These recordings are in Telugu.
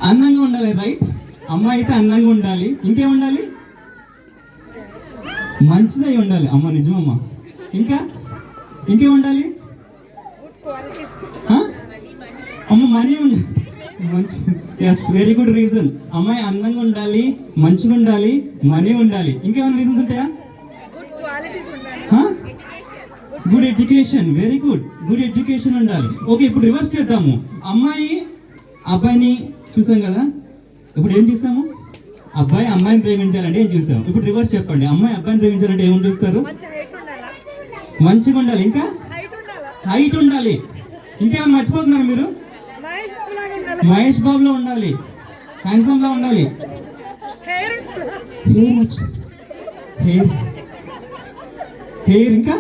అందంగా ఉండాలి, రైట్? అమ్మాయి అయితే అందంగా ఉండాలి. ఇంకేం ఉండాలి? మంచిదై ఉండాలి. అమ్మ నిజమమ్మ. ఇంకా ఇంకేం ఉండాలి? అమ్మ మనీ ఉండాలి. మంచి, ఎస్, వెరీ గుడ్ రీజన్. అమ్మాయి అందంగా ఉండాలి, మంచిగా ఉండాలి, మనీ ఉండాలి. ఇంకేమైనా రీజన్స్ ఉంటాయా? Good education, very good. Good education ఉండాలి. ఓకే, ఇప్పుడు రివర్స్ చేద్దాము. అమ్మాయి అబ్బాయిని చూసాం కదా, ఇప్పుడు ఏం చూసాము? అబ్బాయి అమ్మాయిని ప్రేమించాలంటే ఏం చూసాం? ఇప్పుడు రివర్స్ చెప్పండి. అమ్మాయి అబ్బాయిని ప్రేమించాలంటే ఏమని చూస్తారు? మంచిగా ఉండాలి. ఇంకా హైట్ ఉండాలి. ఇంకేమైనా మర్చిపోతున్నారు మీరు? మహేష్ బాబులో ఉండాలి, హ్యాండ్సమ్ లా ఉండాలి, హెయిర్ ఇంకా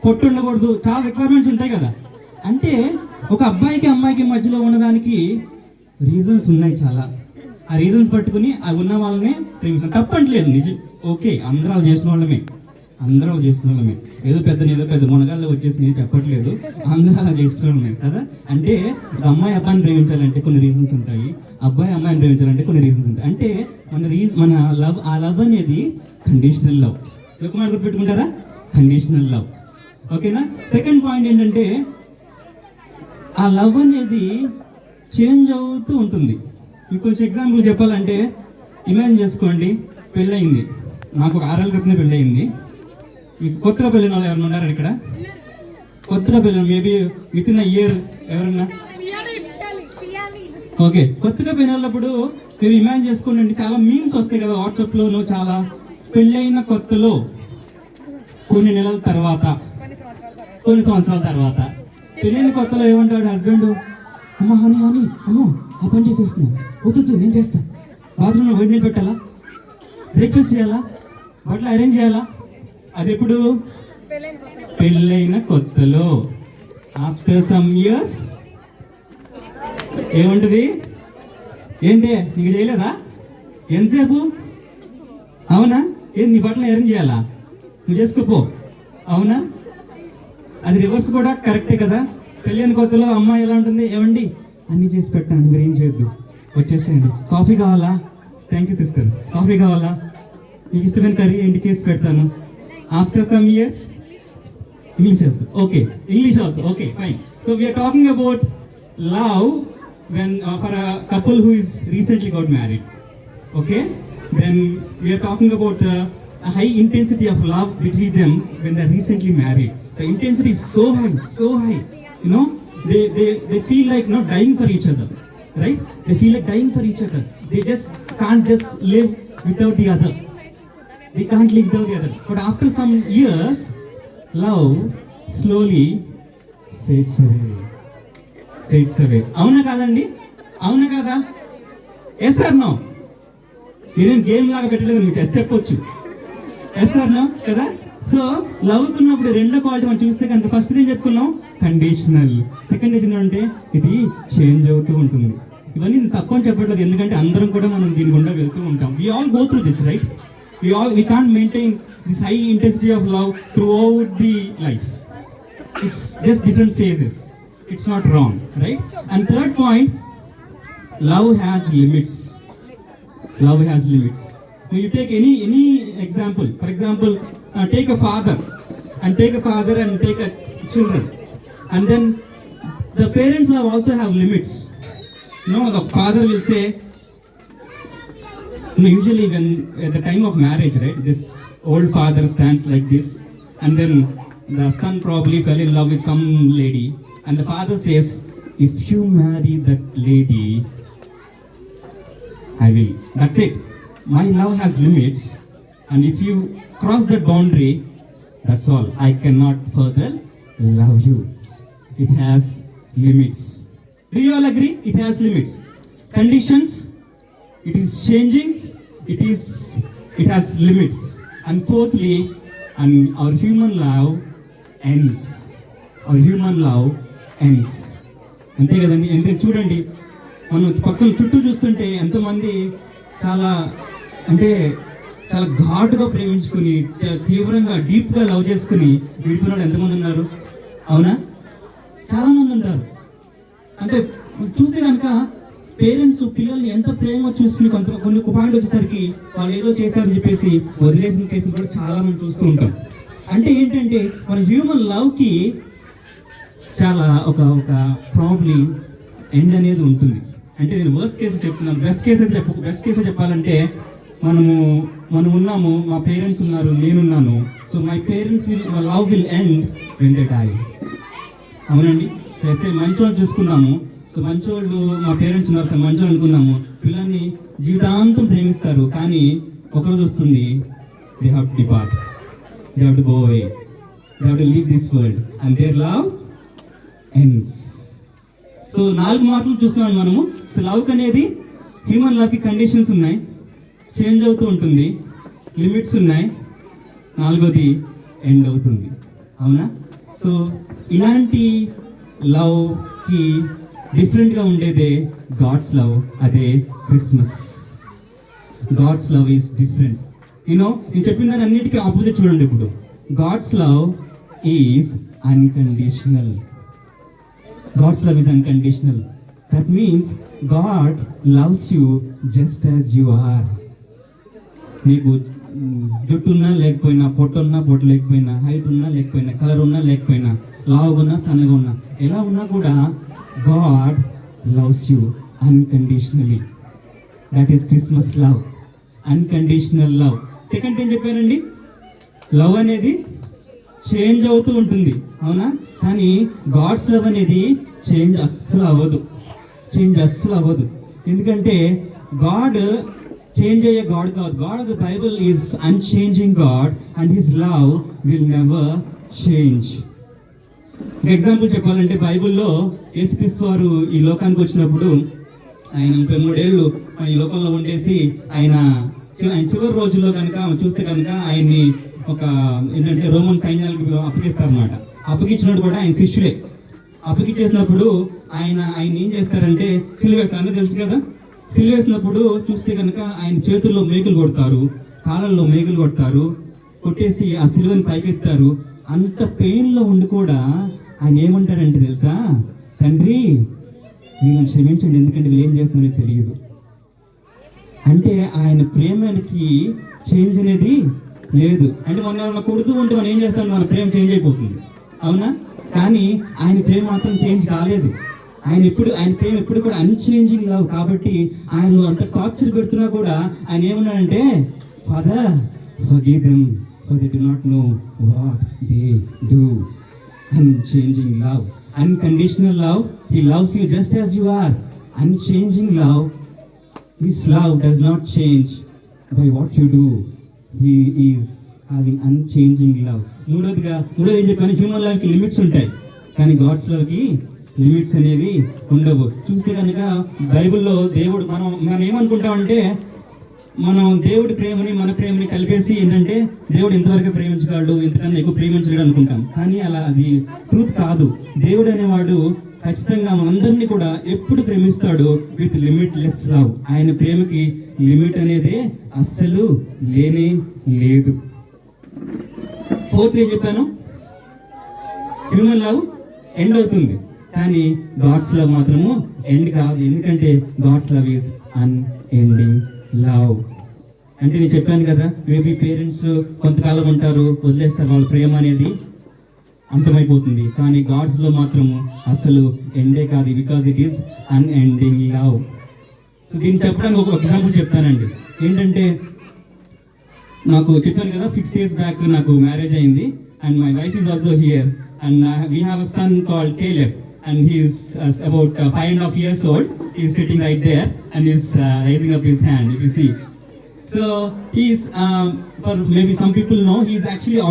పొట్టు ఉండకూడదు. చాలా రిక్వైర్మెంట్స్ ఉంటాయి కదా. అంటే ఒక అబ్బాయికి అమ్మాయికి మధ్యలో ఉన్నదానికి రీజన్స్ ఉన్నాయి చాలా. ఆ రీజన్స్ పట్టుకుని అవి ఉన్న వాళ్ళనే ప్రేమిస్తాం. తప్పట్లేదు, నిజం. ఓకే, అందరూ చేసిన వాళ్ళమే, ఏదో పెద్ద మునగాళ్ళు వచ్చేసి నేను చెప్పట్లేదు, అందరూ అలా చేస్తున్నామే కదా. అంటే అమ్మాయి అబ్బాయిని ప్రేమించాలంటే కొన్ని రీజన్స్ ఉంటాయి, అబ్బాయి అమ్మాయిని ప్రేమించాలంటే కొన్ని రీజన్స్ ఉంటాయి. అంటే మన లవ్, ఆ లవ్ అనేది కండిషనల్ లవ్. ఎక్కువ మాట గుర్తుపెట్టుకుంటారా? Conditional love. ఓకేనా? సెకండ్ పాయింట్ ఏంటంటే ఆ లవ్ అనేది చేంజ్ అవుతూ ఉంటుంది. మీకు కొంచెం ఎగ్జాంపుల్ చెప్పాలంటే, ఇమాజిన్ చేసుకోండి, పెళ్ళయింది. నాకు ఒక 6 ఏళ్ళ క్రితమే పెళ్ళయింది. మీకు కొత్తగా పెళ్ళిన వాళ్ళు ఎవరైనా ఉన్నారా ఇక్కడ? కొత్తగా పెళ్ళిన, మేబీ విత్ ఇన్ ఇయర్ ఎవరన్నా? ఓకే, కొత్తగా పెళ్ళినప్పుడు మీరు ఇమాజిన్ చేసుకోండి, చాలా మీమ్స్ వస్తాయి కదా వాట్సాప్లోను. చాలా పెళ్ళైన కొత్తలో కొన్ని నెలల తర్వాత, కొన్ని సంవత్సరాల తర్వాత, పెళ్ళైన కొత్తలో ఏమంటాడు హస్బెండ్? అమ్మ హనీ అమ్మో ఆ పని చేసేస్తున్నా, వద్దు నేను చేస్తా. బాత్రూంలో వేడి నీళ్ళు పెట్టాలా, బ్రేక్ఫాస్ట్ చేయాలా, బట్టలు అరేంజ్ చేయాలా. అది ఎప్పుడు? పెళ్ళైన కొత్తలో. ఆఫ్టర్ సమ్ ఇయర్స్ ఏముంటుంది? ఏంటి నీకు చేయలేదా? ఎంతసేపు? అవునా? ఏంది నీ బట్టలు అరేంజ్ చేయాలా, నువ్వు చేసుకోపో. అవునా? అది రివర్స్ కూడా కరెక్టే కదా. పెళ్ళైన కొత్తలో అమ్మాయి ఎలా ఉంటుంది? ఏమండి అన్నీ చేసి పెట్టాను, మీరు ఏం చేయొద్దు, వచ్చేసేయండి. కాఫీ కావాలా? Thank you sister. కాఫీ కావాలా? మీకు ఇష్టమైన కర్రీ ఏంటి, చేసి పెడతాను. After some years English also. Okay, fine. So we're talking about love when for a couple who is recently got married. Okay, then we are talking about a high intensity of love between them when they are recently married. The intensity is so high, you know, they feel like not dying for each other, right? They feel like dying for each other. They just can't just live without the other. They can't live without the other. But after some years, love slowly fades away. అవునా కాదండి? అవునా కదా? Yes or no? నేనేం గేమ్ లాగా పెట్టలేదు, మీకు ఎస్ చెప్పొచ్చు. ఎస్ ఆర్ నో కదా? సో లవ్ కున్నప్పుడు రెండో క్వాలిటీ మనం చూస్తే కనుక, ఫస్ట్ ఏం చెప్పుకున్నాం? కండిషనల్. సెకండ్ ఏంటంటే ఇది చేంజ్ అవుతూ ఉంటుంది. ఇవన్నీ తక్కువ చెప్పట్లేదు, ఎందుకంటే అందరం కూడా మనం దీని గుండా వెళ్తూ ఉంటాం. We all go through this, right? We can't maintain this high intensity of love throughout the life. It's just different phases. It's not wrong, right? And third point, love has limits. When you take any example, for example, take a father and take a children, and then the parents also have limits. No, the father will say, usually when at the time of marriage, right, this old father stands like this, and then the son probably fell in love with some lady, and the father says, if you marry that lady, I will. That's it. My love has limits, and if you cross that boundary, that's all. I cannot further love you. It has limits. Do you all agree? It has limits. Conditions. It is changing. It has limits. And fourthly, and our human love ends. అంతే కదండి. అంటే చూడండి, మనం పక్కన చుట్టూ చూస్తుంటే ఎంతమంది చాలా ఘాటుగా ప్రేమించుకుని, తీవ్రంగా డీప్గా లవ్ చేసుకుని విడిపోయిన వాళ్ళు ఎంతమంది ఉన్నారు? అవునా? చాలామంది ఉంటారు. అంటే చూస్తే కనుక పేరెంట్స్ పిల్లల్ని ఎంత ప్రేమ చూసి కొన్ని పాయింట్ వచ్చేసరికి వాళ్ళు ఏదో చేశారని చెప్పేసి వదిలేసిన కేసులు కూడా చాలా మంది చూస్తూ ఉంటాం. అంటే ఏంటంటే మన హ్యూమన్ లవ్కి చాలా ఒక ప్రాబ్లీ ఎండ్ అనేది ఉంటుంది. అంటే నేను వర్స్ట్ కేసు చెప్తున్నాను, బెస్ట్ కేసు చెప్పాలంటే మనం ఉన్నాము, మా పేరెంట్స్ ఉన్నారు, నేనున్నాను. So my parents love will end when they die. అవునండి, మంచి వాళ్ళు చూసుకున్నాము. సో మంచోళ్ళు మా పేరెంట్స్ ఉన్నారు, మంచోళ్ళు అనుకున్నాము, పిల్లల్ని జీవితాంతం ప్రేమిస్తారు. కానీ ఒకరోజు వస్తుంది, they have to depart, they have to go away, they have to leave this world and there love ends. So 4 మాటలు చూస్తున్నాం మనము. సో లవ్ అనేది, హ్యూమన్ లవ్కి కండిషన్స్ ఉన్నాయి, చేంజ్ అవుతూ ఉంటుంది, లిమిట్స్ ఉన్నాయి, 4వది ఎండ్ అవుతుంది. అవునా? సో ఇలాంటి లవ్కి డిఫరెంట్గా ఉండేదే గాడ్స్ లవ్, అదే Christmas. God's love is different. నేను చెప్పిన దాని అన్నిటికీ ఆపోజిట్ చూడండి. ఇప్పుడు God's love is unconditional. God's love is unconditional. That means God loves you just as you are. నీకు జుట్టు ఉన్నా లేకపోయినా, పొట్టు ఉన్నా పొట్టు లేకపోయినా, హైట్ ఉన్నా లేకపోయినా, కలర్ ఉన్నా లేకపోయినా, లావుగా ఉన్నా సన్నగా ఉన్నా, ఎలా ఉన్నా కూడా God loves you unconditionally. That is Christmas love. Unconditional love. Second ఏం చెప్పానండి? లవ్ అనేది చేంజ్ అవుతూ ఉంటుంది. అవునా? కానీ గాడ్స్ లవ్ అనేది చేంజ్ అస్సలు అవ్వదు. ఎందుకంటే గాడ్ చేంజ్ అయ్యే గాడ్ కాదు. God of the Bible is unchanging God and his love will never change. ఒక ఎగ్జాంపుల్ చెప్పాలంటే, బైబిల్లో యేసుక్రీస్తు వారు ఈ లోకానికి వచ్చినప్పుడు ఆయన 33 ఏళ్ళు ఈ లోకంలో ఉండేసి ఆయన చివరి రోజుల్లో కనుక చూస్తే కనుక ఆయన్ని ఏంటంటే రోమన్ సైన్యాలకు అప్పగిస్తారన్నమాట. అప్పగించినప్పుడు కూడా ఆయన శిష్యులే. అప్పగించేసినప్పుడు ఆయన ఏం చేస్తారంటే సిలువేస్తారు. అందరూ తెలుసు కదా. సిలువేసినప్పుడు చూస్తే కనుక ఆయన చేతుల్లో మేకులు కొడతారు, కాళ్ళల్లో మేకులు కొట్టేసి ఆ సిలువని పైకెత్తారు. అంత పెయిన్లో ఉండి కూడా ఆయన ఏమంటారంటే తెలుసా, తండ్రి వీళ్ళని క్షమించండి, ఎందుకంటే వీళ్ళు ఏం చేస్తున్నారో తెలియదు. అంటే ఆయన ప్రేమకి చేంజ్ అనేది లేదు. అంటే మనం కొడుతూ ఉంటే మనం ఏం చేస్తాం, మన ప్రేమ చేంజ్ అయిపోతుంది. అవునా? కానీ ఆయన ప్రేమ మాత్రం చేంజ్ కాలేదు. ఆయన ప్రేమ ఎప్పుడు కూడా అన్చేంజింగ్ లవ్. కాబట్టి ఆయన అంత టార్చర్ పెడుతున్నా కూడా ఆయన ఏమన్నాడంటే, Father forgive them for they do not know what they do. Unchanging love, unconditional love. He loves you just as you are. Unchanging love, his love does not change by what you do. He is having unchanging love. మూడోది ఏం చెప్పాను, హ్యూమన్ లవ్కి లిమిట్స్ ఉంటాయి, కానీ గాడ్స్ లవ్కి లిమిట్స్ అనేవి ఉండవు. చూస్తే కనుక బైబిల్లో దేవుడు మనం ఏమనుకుంటామంటే, మనం దేవుడి ప్రేమని మన ప్రేమని కలిపేసి ఏంటంటే దేవుడు ఇంతవరకు ప్రేమించగలడు, ఇంతకన్నా ఎక్కువ ప్రేమించలేడు అనుకుంటాం. కానీ అలా అది ట్రూత్ కాదు. దేవుడు అనేవాడు ఖచ్చితంగా మనందరినీ కూడా ఎప్పుడు ప్రేమిస్తాడు విత్ లిమిట్లెస్ లవ్. ఆయన ప్రేమకి లిమిట్ అనేదే అస్సలు లేనే లేదు. 4th ఏం చెప్పాను, హ్యూమన్ లవ్ ఎండ్ అవుతుంది, కానీ గాడ్స్ లవ్ మాత్రము ఎండ్ కాదు. ఎందుకంటే God's love is unending love. అంటే నేను చెప్పాను కదా, మేబీ పేరెంట్స్ కొంతకాలం ఉంటారు, వదిలేస్తారు, వాళ్ళ ప్రేమ అనేది అంతమైపోతుంది. కానీ గాడ్స్ లో మాత్రము అసలు ఎండే కాదు, because it is unending love. So దీన్ని చెప్పడానికి ఒక ఎగ్జాంపుల్ చెప్తానండి. ఏంటంటే, నాకు చెప్పాను కదా 6 years బ్యాక్ నాకు మ్యారేజ్ అయింది, and my wife is also here, and we have a son called Caleb, and he is about 5.5 years old. He is sitting right there and is raising up his hand, if you see. So he is for maybe some people know, he is actually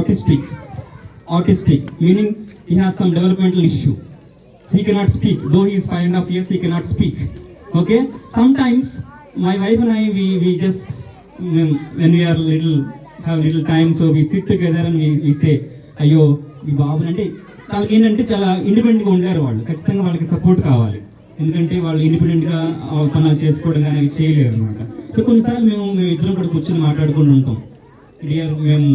autistic, meaning he has some developmental issue. So he cannot speak, though he is 5.5 years, he cannot speak. Okay, sometimes my wife and I, we just when we are have little time, so we sit together and we say, అయ్యో ఈ బాబుని, అంటే వాళ్ళకి ఏంటంటే చాలా ఇండిపెండెంట్గా ఉండలేరు వాళ్ళు. ఖచ్చితంగా వాళ్ళకి సపోర్ట్ కావాలి, ఎందుకంటే వాళ్ళు ఇండిపెండెంట్గా పనులు చేసుకోవడం కానీ చేయలేరు అనమాట. సో కొన్నిసార్లు మేము ఇద్దరం కూడా కూర్చొని మాట్లాడుకుంటూ ఉంటాం. మేము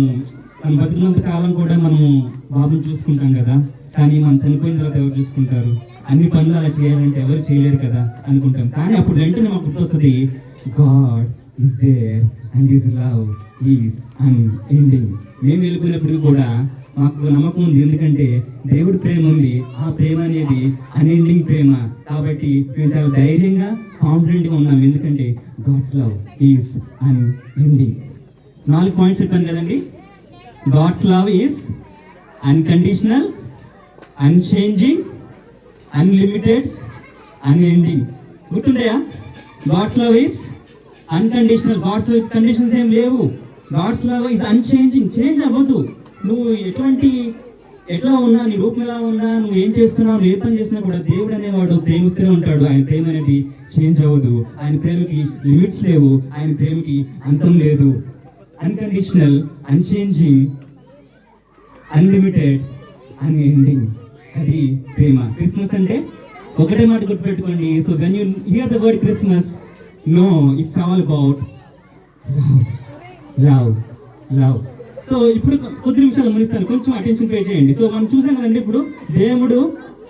మనం బతికినంత కాలం కూడా మనము బాబుని చూసుకుంటాం కదా, కానీ మనం చనిపోయిన తర్వాత ఎవరు చూసుకుంటారు? అన్ని పనులు అలా చేయాలంటే ఎవరు చేయలేరు కదా అనుకుంటాం. కానీ అప్పుడు వెంటనే మాకు గుర్తొస్తుంది, God is there and is love is unending. మేము వెళ్ళిపోయినప్పుడు కూడా మాకు నమ్మకం ఉంది, ఎందుకంటే దేవుడి ప్రేమ ఉంది. ఆ ప్రేమ అనేది అన్ఎండింగ్ ప్రేమ. కాబట్టి మేము చాలా ధైర్యంగా కాన్ఫిడెంట్గా ఉన్నాం, ఎందుకంటే God's love is unending. 4 points చెప్పాను కదండి. God's love is unconditional, unchanging, unlimited, unending. గుర్తుంటాయా? God's love is unconditional. God's love conditions ఏం లేవు. God's love is unchanging. Change అవ్వదు. నువ్వు ఎట్లా ఉన్నా, నీ రూపం ఎలా ఉన్నా, నువ్వు ఏం చేస్తున్నావు, నువ్వు ఏ పని చేసినా కూడా దేవుడు అనేవాడు ప్రేమిస్తూనే ఉంటాడు. ఆయన ప్రేమ అనేది చేంజ్ అవ్వదు. ఆయన ప్రేమకి లిమిట్స్ లేవు. ఆయన ప్రేమకి అంతం లేదు. Unconditional, unchanging, unlimited, unending. అది ప్రేమ. క్రిస్మస్ అంటే ఒకటే మాట గుర్తుపెట్టుకోండి. So when you hear the word Christmas, no it's all about love, love. So ఇప్పుడు కొద్ది నిమిషాలు ముగిస్తాను, కొంచెం అటెన్షన్ పే చేయండి. సో మనం చూసాం కదండి, ఇప్పుడు దేవుడు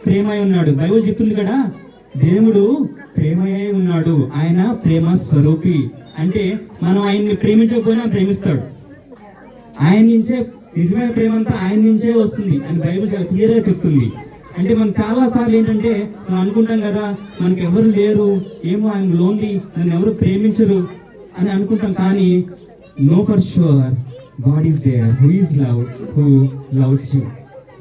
ప్రేమై ఉన్నాడు. బైబిల్ చెప్తుంది కదా, దేవుడు ప్రేమయే ఉన్నాడు. ఆయన ప్రేమ స్వరూపి. అంటే మనం ఆయన్ని ప్రేమించకపోయినా ప్రేమిస్తాడు. ఆయన నుంచే నిజమైన ప్రేమ అంతా ఆయన నుంచే వస్తుంది అని బైబిల్ చాలా క్లియర్గా చెప్తుంది. అంటే మనం చాలా సార్లు ఏంటంటే మనం అనుకుంటాం కదా, మనకు ఎవరు లేరు, ఏమో ఆయన లోన్లీ, నన్ను ఎవరు ప్రేమించరు అని అనుకుంటాం. కానీ no for sure, God is there who is love, who loves you.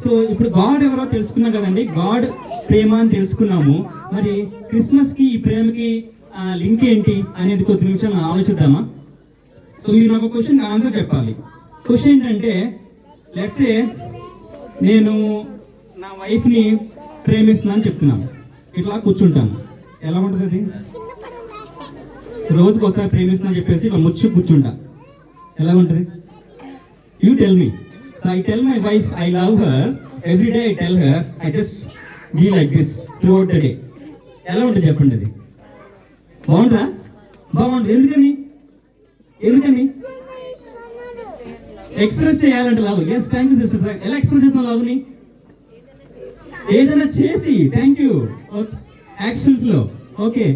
So ఇప్పుడు గాడ్ ఎవరో తెలుసుకున్నాం కదండి, గాడ్ ప్రేమ అని తెలుసుకున్నాము. మరి క్రిస్మస్కి ఈ ప్రేమకి లింక్ ఏంటి అనేది కొద్ది నిమిషాలు మనం ఆలోచిద్దామా? సో మీరు నాకు క్వశ్చన్ ఆన్సర్ చెప్పాలి. క్వశ్చన్ ఏంటంటే, లెట్స్ సే నేను నా వైఫ్ని ప్రేమిస్తున్నాను చెప్తున్నాను, ఇట్లా కూర్చుంటాను. ఎలా ఉంటుంది అది? రోజుకి ఒకసారి ప్రేమిస్తున్నాను చెప్పేసి ఇట్లా ముచ్చు కూర్చుంటా. ఎలా ఉంటుంది? You tell me. So I tell my wife I love her. Every day I tell her, I just be like this throughout the day. ఎలా ఉంటుంది చెప్పండి? అది బాగుంటుందా? బాగుంటుంది. ఎందుకని ఎక్స్ప్రెస్ చేయాలంటే love. Yes, thank you sister. ఎలా ఎక్స్ప్రెస్ చేస్తాం లవ్ని? ఏదైనా చేసి, థ్యాంక్ యూ, యాక్షన్స్ లో. ఓకే,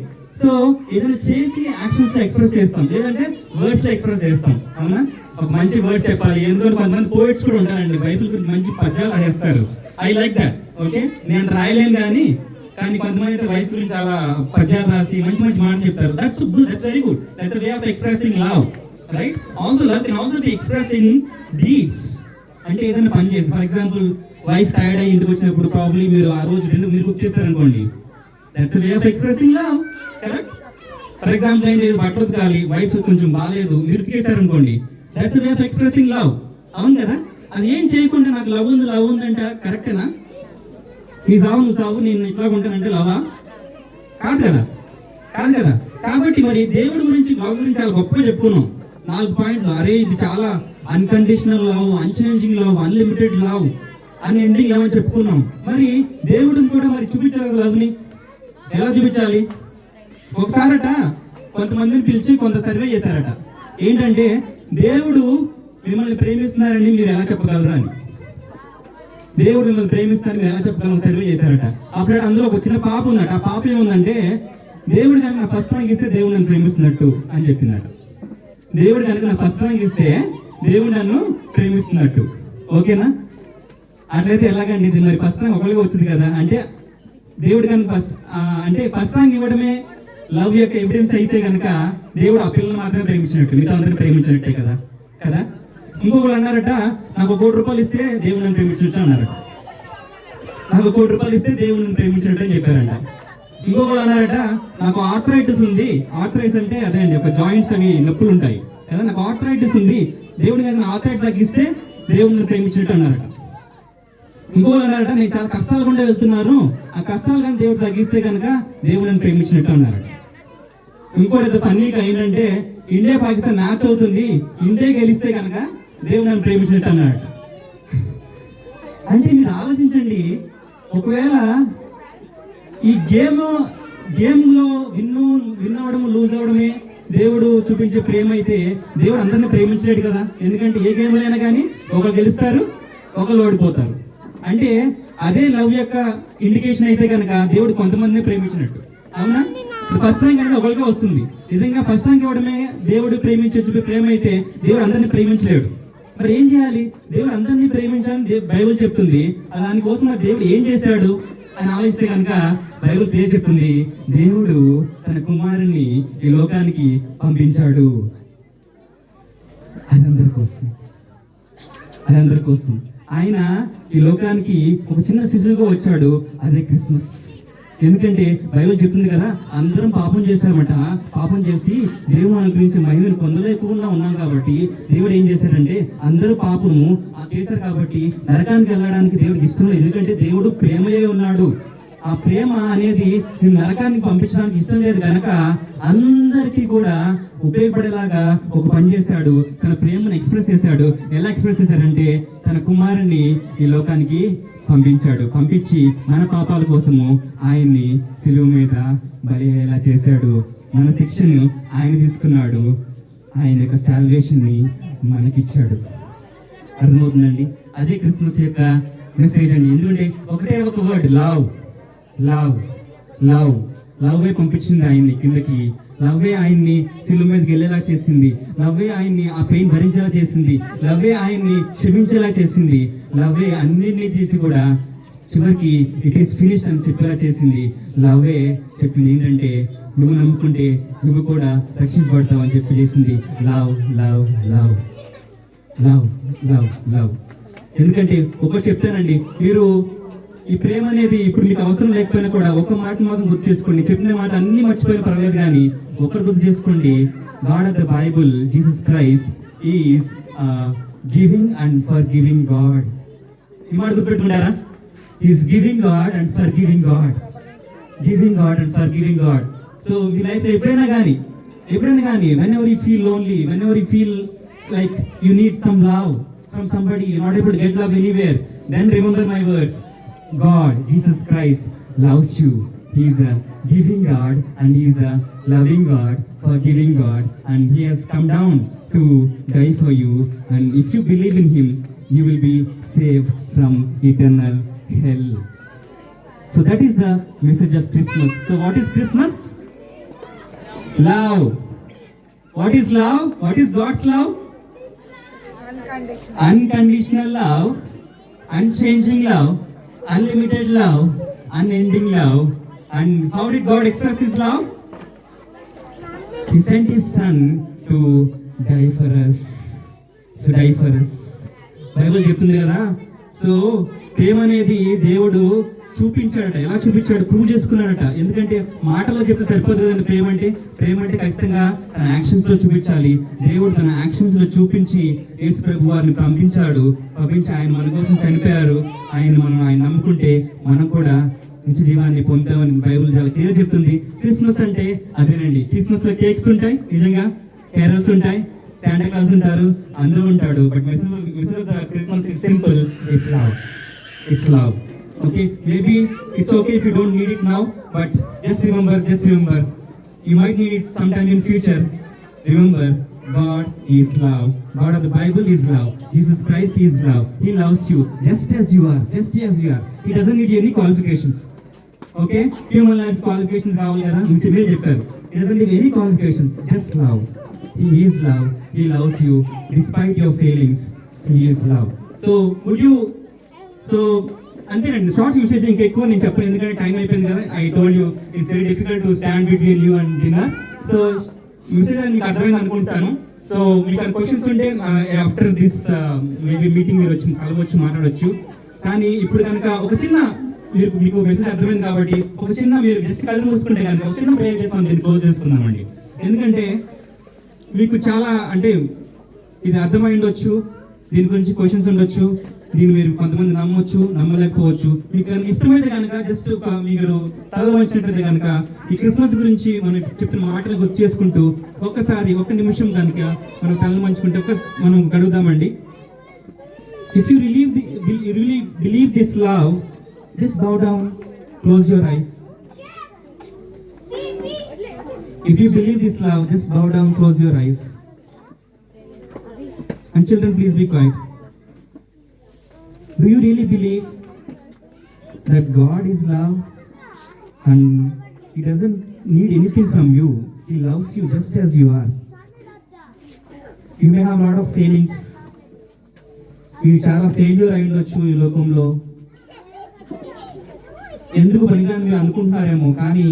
సో ఏదైనా చేసి యాక్షన్స్ లో ఎక్స్ప్రెస్ చేస్తాం, లేదంటే వర్డ్స్ లో ఎక్స్ప్రెస్ చేస్తాం. అవునా? ఒక మంచి వర్డ్స్ చెప్పాలి. ఎందుకంటే కొంతమంది పోయిట్స్ కూడా ఉంటారండి, వైఫ్ల గురించి మంచి పద్యాలు రాసేస్తారు. I like that. ఓకే, నేను రాయలేను కానీ కొంతమంది అయితే వైఫ్స్ గురించి చాలా పద్యాలు రాసి మంచి మంచి మాటలు చెప్తారు. That's very good. That's way of expressing love, right? Also love can also be expressed in deeds. అంటే ఏదైనా పని చేసి, ఫర్ ఎగ్జాంపుల్ వైఫ్ టైర్డ్ అయ్యి ఇంటికి వచ్చినప్పుడు ప్రాబ్లీ మీరు ఆ రోజు మీరు కుక్ చేస్తారనుకోండి, that's way of expressing love, correct? For example ఏంటి, బట్టలు ఉతకాలి, వైఫ్ కొంచెం బాగాలేదు, మీరు ఉతికేశారనుకోండి, that's way of expressing love. అవును కదా? అది ఏం చేయకుండా నాకు లవ్ ఉంది అంటే కరెక్టేనా? నీ సావు నువ్వు సావు, నేను ఇట్లా ఉంటానంటే లవా? కాదు కదా. కాబట్టి మరి దేవుడి గురించి, లవ్ గురించి చాలా గొప్పగా చెప్పుకున్నాం. 4 పాయింట్లు. అరే ఇది చాలా unconditional love, unchanging love, unlimited love, unending love అని చెప్పుకున్నాం. మరి దేవుడిని కూడా మరి చూపించాలి లవ్ని. ఎలా చూపించాలి? ఒకసారట కొంతమందిని పిలిచి కొంత సర్వే చేశారట. ఏంటంటే, దేవుడు మిమ్మల్ని ప్రేమిస్తున్నారని మీరు ఎలా చెప్పగలరా అని. దేవుడు మిమ్మల్ని ప్రేమిస్తారని మీరు ఎలా చెప్పగలరు సర్వే చేశారట. అప్పుడు అందులో ఒక చిన్న పాప ఉందట. ఆ పాప ఏముందంటే, దేవుడు కనుక నా ఫస్ట్ ర్యాంక్ ఇస్తే దేవుడు నన్ను ప్రేమిస్తున్నట్టు అని చెప్పిందట. దేవుడు కనుక నా ఫస్ట్ ర్యాంక్ ఇస్తే దేవుడు నన్ను ప్రేమిస్తున్నట్టు. ఓకేనా? అట్లయితే ఎలాగండి ఇది? మరి ఫస్ట్ ర్యాంక్ ఒకరిగా వచ్చింది కదా. అంటే దేవుడు కనుక ఫస్ట్ ర్యాంక్ ఇవ్వడమే లవ్ యొక్క ఎవిడెన్స్ అయితే కనుక దేవుడు ఆ పిల్లలు మాత్రమే ప్రేమించినట్టు, మిగతా అందరినీ ప్రేమించినట్టే కదా. ఇంకొకరు అన్నారట, నాకు 1 కోటి రూపాయలు ఇస్తే దేవుడు నన్ను ప్రేమించినట్టు అన్నారట. నాకు 1 కోటి రూపాయలు ఇస్తే దేవుడు నన్ను ప్రేమించినట్టు అని చెప్పారంట. ఇంకొకరు అన్నారట, నాకు ఆర్థరైటిస్ ఉంది. ఆర్థరైటిస్ అంటే అదే అండి, ఒక జాయింట్స్ అవి నొప్పులు ఉంటాయి కదా. నాకు ఆర్థరైటిస్ ఉంది, దేవుడు కనుక ఆర్థరైటిస్ తగ్గిస్తే దేవుడు నన్ను ప్రేమించినట్టు అన్నారట. ఇంకొకరు అన్నారట, నేను చాలా కష్టాలు గుండా వెళ్తున్నాను, ఆ కష్టాలు కానీ దేవుడు తగ్గిస్తే కనుక దేవుడు నన్ను ప్రేమించినట్టు అన్నారట. ఇంకోటి అయితే ఫన్నీగా ఏంటంటే, ఇండియా పాకిస్తాన్ మ్యాచ్ అవుతుంది, ఇండియా గెలిస్తే కనుక దేవుడు నన్ను ప్రేమించినట్టు అన్నాడు. అంటే మీరు ఆలోచించండి, ఒకవేళ ఈ గేమ్లో విన్ అవ్వడము లూజ్ అవ్వడమే దేవుడు చూపించే ప్రేమ అయితే దేవుడు అందరినీ ప్రేమించలేడు కదా. ఎందుకంటే ఏ గేమ్లో అయినా కానీ ఒకరు గెలుస్తారు, ఒకరు ఓడిపోతారు. అంటే అదే లవ్ యొక్క ఇండికేషన్ అయితే కనుక దేవుడు కొంతమందిని ప్రేమించినట్టు. అవునా? ఫస్ట్ ర్యాంక్ అనేది ఒకరికే వస్తుంది. నిజంగా ఫస్ట్ ర్యాంక్ ఇవ్వడమే దేవుడు ప్రేమించే ప్రేమ అయితే దేవుడు అందరినీ ప్రేమించలేడు. మరి ఏం చేయాలి? దేవుడు అందరినీ ప్రేమించాలని బైబిల్ చెప్తుంది. దానికోసం దేవుడు ఏం చేశాడు అని ఆలోచిస్తే కనుక బైబిల్ క్లియర్ చెప్తుంది, దేవుడు తన కుమారుణ్ణి ఈ లోకానికి పంపించాడు. అదందరి కోసం ఆయన ఈ లోకానికి ఒక చిన్న శిశువుగా వచ్చాడు. అదే క్రిస్మస్. ఎందుకంటే బైబిల్ చెప్తుంది కదా, అందరం పాపం చేశారన్నమాట. పాపం చేసి దేవుడు అనుగ్రహించే మహిమను పొందలేకుండా ఉన్నాం కాబట్టి దేవుడు ఏం చేశాడంటే అందరూ పాపము చేశారు కాబట్టి నరకానికి వెళ్ళడానికి దేవుడికి ఇష్టం లేదు. ఎందుకంటే దేవుడు ప్రేమయే ఉన్నాడు. ఆ ప్రేమ అనేది నేను నరకానికి పంపించడానికి ఇష్టం లేదు కనుక అందరికీ కూడా ఉపయోగపడేలాగా ఒక పని చేశాడు. తన ప్రేమను ఎక్స్ప్రెస్ చేశాడు. ఎలా ఎక్స్ప్రెస్ చేశాడంటే తన కుమారుణ్ణి ఈ లోకానికి పంపించి మన పాపాల కోసము ఆయన్ని సిలువ మీద బలి అయ్యేలా చేశాడు. మన శిక్షను ఆయన తీసుకున్నాడు. ఆయన యొక్క సాల్వేషన్ని మనకిచ్చాడు. అర్థమవుతుందండి? అదే క్రిస్మస్ యొక్క మెసేజ్ అండి. ఎందుకంటే ఒకటే ఒక వర్డ్, లవ్ లవ్ లవ్ లవ్వే పంపించింది ఆయన్ని కిందకి. లవ్వే ఆయన్ని సిలువ మీదకి వెళ్ళేలా చేసింది. లవ్వే ఆయన్ని ఆ పెయిన్ భరించేలా చేసింది. లవ్వే ఆయన్ని క్షమించేలా చేసింది. లవ్వే అన్నింటినీ తీసి కూడా చివరికి ఇట్ ఈస్ ఫినిష్డ్ అని చెప్పేలా చేసింది. లవ్వే చెప్పింది ఏంటంటే నువ్వు నమ్ముకుంటే నువ్వు కూడా రక్షించబడతావు అని చెప్పి చేసింది. Love love love love love love. ఎందుకంటే ఒకటి చెప్తానండి, మీరు ఈ ప్రేమ అనేది ఇప్పుడు మీకు అవసరం లేకపోయినా కూడా ఒక మాట మాత్రం గుర్తు చేసుకోండి. చెప్పిన మాట అన్ని మర్చిపోయినా పర్లేదు, కానీ ఒకటి గుర్తు చేసుకోండి, God of the Bible Jesus Christ is giving and forgiving God. ఈ మాట గుర్తుపెట్టుకుంటారా? Is giving God and forgiving God. Giving God and forgiving God. So మీ లైఫ్లో ఎప్పుడైనా కానీ whenever you feel lonely, whenever you feel like you need some love from somebody, you're not able to get love anywhere, then remember my words. God, Jesus Christ loves you. He is a giving God and He is a loving God, forgiving God, and He has come down to die for you, and if you believe in Him you will be saved from eternal hell. So that is the message of Christmas. So what is Christmas? Love. What is love? What is God's love? Unconditional love, unchanging love, unlimited love, unending love. And how did God express His love? He sent His Son to die for us. So die for us. Bible చెప్తుంది కదా. సో ప్రేమ అనేది దేవుడు చూపించాడట. ఎలా చూపించాడు? ప్రూవ్ చేసుకున్నాడట. ఎందుకంటే మాటల్లో చెప్తే సరిపోతుంది కదండి. ప్రేమ అంటే ఖచ్చితంగా తన యాక్షన్స్ లో చూపించాలి. దేవుడు తన యాక్షన్స్ లో చూపించి యేసు ప్రభు వారిని పంపించి ఆయన మన కోసం చనిపోయారు. ఆయన నమ్ముకుంటే మనం కూడా నిత్య జీవాన్ని పొందుతామని బైబిల్ చాలా క్లియర్ చెప్తుంది. క్రిస్మస్ అంటే అదేనండి. క్రిస్మస్ లో కేక్స్ ఉంటాయి, నిజంగా కేరల్స్ ఉంటాయి, శాంటా క్లాస్ ఉంటారు, అందరూ ఉంటాడు. But message of the Christmas is simple. It's love. Okay, maybe it's okay if you don't need it now, but just remember, you might need it sometime in future. Remember, God is love. God of the Bible is love. Jesus Christ is love. He loves you just as you are. He doesn't need any qualifications. Okay, human life qualifications కావాలి కదా, మీరు చెప్పారు. He doesn't need any qualifications, just love. He is love. He loves you despite your failings. He is love. So అంతేనండి. షార్ట్ మెసేజ్ ఇంకా ఎక్కువ నేను చెప్పను, ఎందుకంటే టైం అయిపోయింది కదా. I told you it's very difficult to stand between you and dinner. So message అని మీకు అర్థమైంది అనుకుంటాను. సో మీకు క్వశ్చన్స్ ఉంటే ఆఫ్టర్ దిస్ మేబీ మీటింగ్ మీరు వచ్చి కలవచ్చు, మాట్లాడవచ్చు. కానీ ఇప్పుడు కనుక ఒక చిన్న మీకు మెసేజ్ అర్థమైంది కాబట్టి ఒక చిన్న మీరు జస్ట్ కళ్ళు మూసుకుంటే కనుక ఒక చిన్న ప్రేయర్ చేస్తాం, దీన్ని క్లోజ్ చేసుకుందామండి. ఎందుకంటే మీకు చాలా అంటే ఇది అర్థమై ఉండొచ్చు, దీని గురించి క్వశ్చన్స్ ఉండొచ్చు, దీన్ని మీరు కొంతమంది నమ్మొచ్చు, నమ్మలేకపోవచ్చు. మీకు ఇష్టమైతే కనుక జస్ట్ మీరు తల వచ్చినట్లయితే కనుక ఈ క్రిస్మస్ గురించి మనం చెప్పిన మాటలు గుర్తు చేసుకుంటూ ఒక్కసారి ఒక్క నిమిషం కనుక మనం తల మంచుకుంటే మనం గడుగుదామండి. If you really believe this love, just bow down, close your eyes. If you believe this love, just bow down, close your eyes. And children, please be quiet. Do you really believe that God is love and He doesn't need anything from you. He loves you just as you are. You may have a lot of failings. మీరు చాలా ఫెయిల్యూర్ అయి ఉండొచ్చు ఈ లోకంలో. ఎందుకు పనికిరాని మీరు అనుకుంటున్నారేమో, కానీ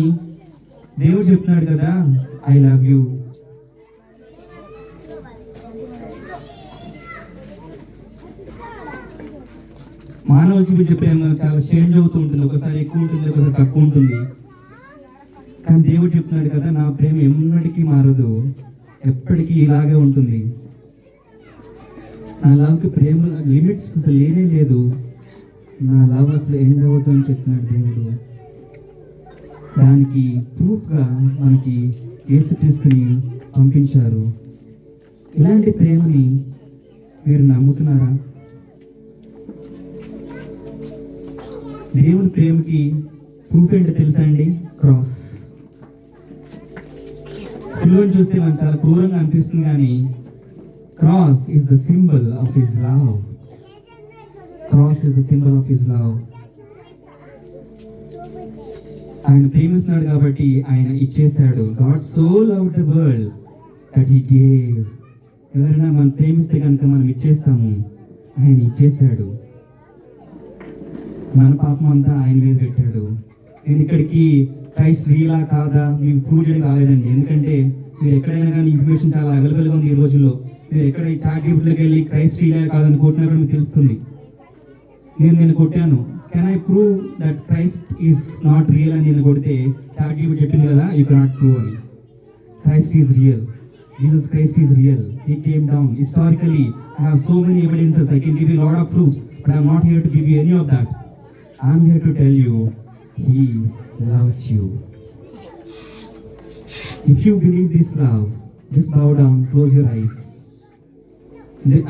దేవుడు చెప్తున్నాడు కదా, ఐ లవ్ యూ. మానవ జీవిత ప్రేమ చాలా చేంజ్ అవుతూ ఉంటుంది. ఒకసారి ఎక్కువ ఉంటుంది, ఒకసారి తక్కువ ఉంటుంది. కానీ దేవుడు చెప్తున్నాడు కదా, నా ప్రేమ ఎన్నటికీ మారదు, ఎప్పటికీ ఇలాగే ఉంటుంది. నా లవ్కి ప్రేమ లిమిట్స్ అసలు లేనే లేదు. నా లవ్ అసలు ఎండ్ అవుతుందని చెప్తున్నాడు దేవుడు. దానికి ప్రూఫ్గా మనకి యేసుక్రీస్తుని పంపించారు. ఇలాంటి ప్రేమని మీరు నమ్ముతున్నారా? దేవుని ప్రేమకి ప్రూఫ్ ఏంటో తెలుసా అండి? క్రాస్. సిలువను చూస్తే మనకు చాలా క్రూరంగా అనిపిస్తుంది, కానీ cross is the symbol of his love. Cross is the symbol of his love. ఆయన ప్రేమిస్తున్నాడు కాబట్టి ఆయన ఇచ్చేశాడు. God so loved the world that he gave. ఎవరైనా మనం ప్రేమిస్తే కనుక మనం ఇచ్చేస్తాము. ఆయన ఇచ్చేశాడు. మన పాపం అంతా ఆయన మీద పెట్టాడు. నేను ఇక్కడికి క్రైస్ట్ రియలా కాదా మీకు ప్రూవ్ చేయడానికి రాలేదండి. ఎందుకంటే మీరు ఎక్కడైనా కానీ ఇన్ఫర్మేషన్ చాలా అవైలబుల్గా ఉంది ఈ రోజుల్లో. మీరు ఎక్కడ చాట్ జీపీటీలోకి వెళ్ళి క్రైస్ట్ రియలా కాదని కొట్టినా కూడా మీకు తెలుస్తుంది. నేను కొట్టాను, can I prove that Christ is not real అని నేను కొడితే చాట్ జీపీటీ చెప్పింది కదా, యూ కెనాట్ ప్రూవ్ అని. Christ is real. Jesus Christ is real. He came down. Historically, I have so many evidences. I can give you a lot of proofs, but I'm not here to give you any of that. I'm here to tell you, He loves you. If you believe this love, just bow down, close your eyes.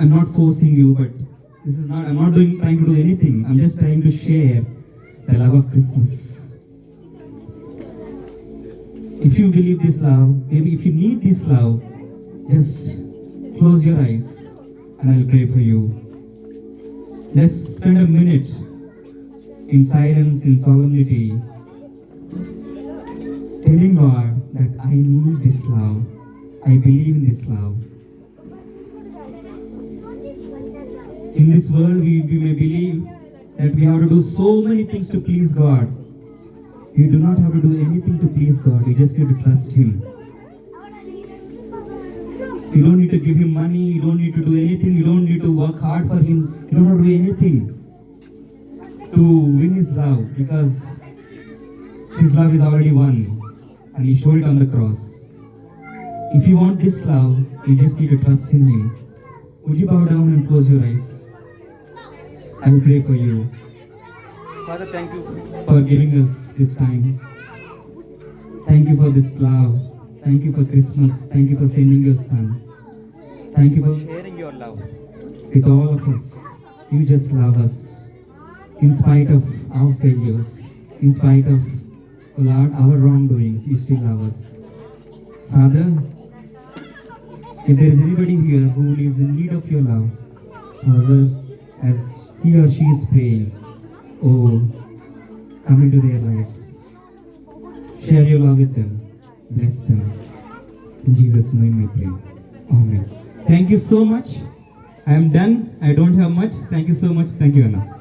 I'm not forcing you, but I'm not trying to do anything. I'm just trying to share the love of Christmas. If you believe this love, maybe if you need this love, just close your eyes and I'll pray for you. Let's spend a minute in silence, in solemnity, telling God that I need this love. I believe in this love. In this world, we may believe that we have to do so many things to please God. You do not have to do anything to please God. You just need to trust Him. You don't need to give Him money. You don't need to do anything. You don't need to work hard for Him. You don't have to do anything to win His love, because His love is already won and He showed it on the cross. If you want this love, you just need to trust in Him. Would you bow down and close your eyes? I will pray for you. Father, thank you for giving us this time. Thank you for this love. Thank you for Christmas. Thank you for sending your Son. Thank you for sharing your love with all of us. You just love us in spite of our failures, in spite of, oh Lord, our wrongdoings. You still love us. Father, if there is anybody here who is in need of your love, Father, as he or she is praying, oh, come into their lives. Share your love with them. Bless them. In Jesus' name I pray. Amen. Thank you so much. I am done. I don't have much. Thank you so much. Thank you, Anna.